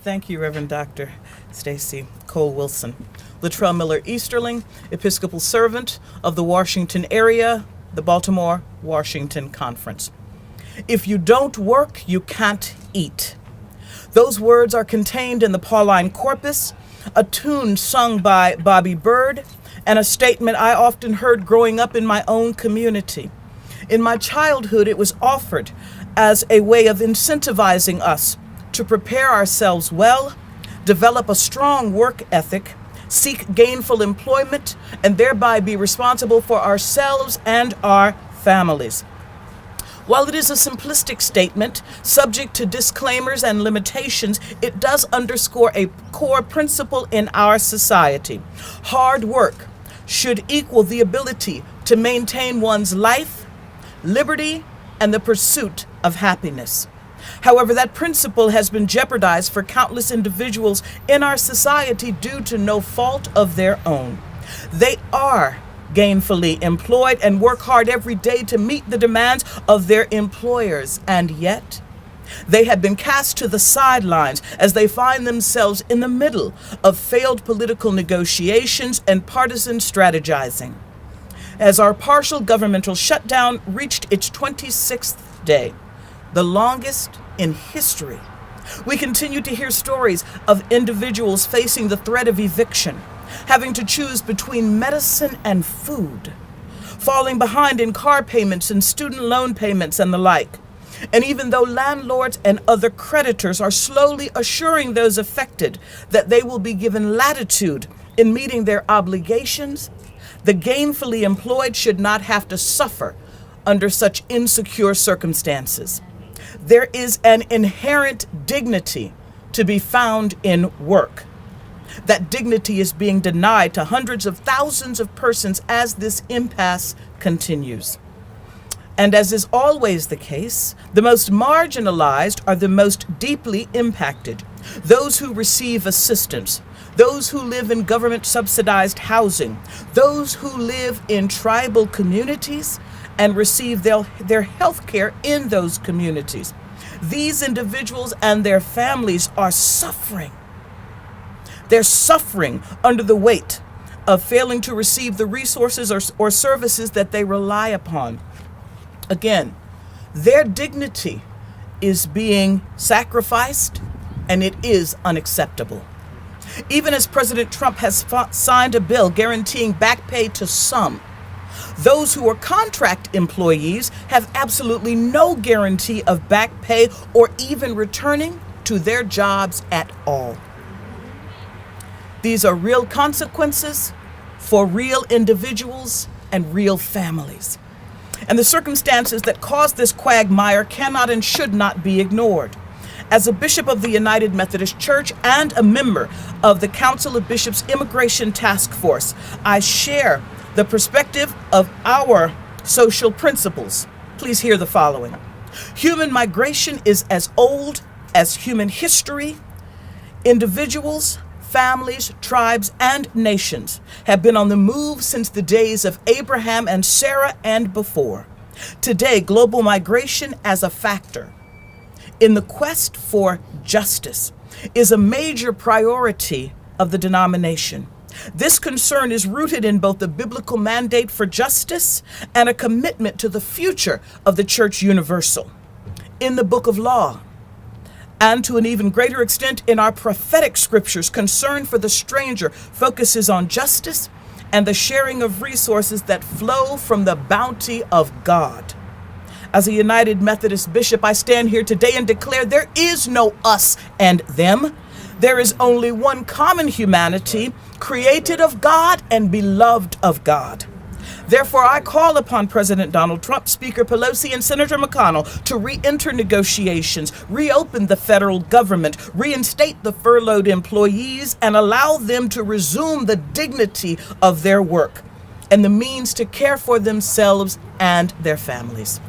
Thank you, Reverend Dr. Stacy Cole Wilson. Latrell Miller Easterling, Episcopal Servant of the Washington area, the Baltimore, Washington Conference. If you don't work, you can't eat. Those words are contained in the Pauline Corpus, a tune sung by Bobby Byrd, and a statement I often heard growing up in my own community. In my childhood, it was offered as a way of incentivizing us to prepare ourselves well, develop a strong work ethic, seek gainful employment, and thereby be responsible for ourselves and our families. While it is a simplistic statement, subject to disclaimers and limitations, it does underscore a core principle in our society. Hard work should equal the ability to maintain one's life, liberty, and the pursuit of happiness. However, that principle has been jeopardized for countless individuals in our society due to no fault of their own. They are gainfully employed and work hard every day to meet the demands of their employers, and yet they have been cast to the sidelines as they find themselves in the middle of failed political negotiations and partisan strategizing. As our partial governmental shutdown reached its 26th day, the longest in history, we continue to hear stories of individuals facing the threat of eviction, having to choose between medicine and food, falling behind in car payments and student loan payments and the like. And even though landlords and other creditors are slowly assuring those affected that they will be given latitude in meeting their obligations, the gainfully employed should not have to suffer under such insecure circumstances. There is an inherent dignity to be found in work. That dignity is being denied to hundreds of thousands of persons as this impasse continues. And as is always the case, the most marginalized are the most deeply impacted. Those who receive assistance, those who live in government-subsidized housing, those who live in tribal communities and receive their health care in those communities. These individuals and their families are suffering. They're suffering under the weight of failing to receive the resources or services that they rely upon. Again, their dignity is being sacrificed, and it is unacceptable. Even as President Trump has signed a bill guaranteeing back pay to some, those who are contract employees have absolutely no guarantee of back pay or even returning to their jobs at all. These are real consequences for real individuals and real families. And the circumstances that cause this quagmire cannot and should not be ignored. As a bishop of the United Methodist Church and a member of the Council of Bishops Immigration Task Force, I share the perspective of our social principles. Please hear the following. Human migration is as old as human history. Individuals, families, tribes, and nations have been on the move since the days of Abraham and Sarah and before. Today, global migration as a factor in the quest for justice is a major priority of the denomination. This concern is rooted in both the biblical mandate for justice and a commitment to the future of the Church Universal. In the Book of Law, and to an even greater extent in our prophetic scriptures, concern for the stranger focuses on justice and the sharing of resources that flow from the bounty of God. As a United Methodist bishop, I stand here today and declare there is no us and them. There is only one common humanity, created of God and beloved of God. Therefore, I call upon President Donald Trump, Speaker Pelosi, and Senator McConnell to re-enter negotiations, reopen the federal government, reinstate the furloughed employees, and allow them to resume the dignity of their work and the means to care for themselves and their families.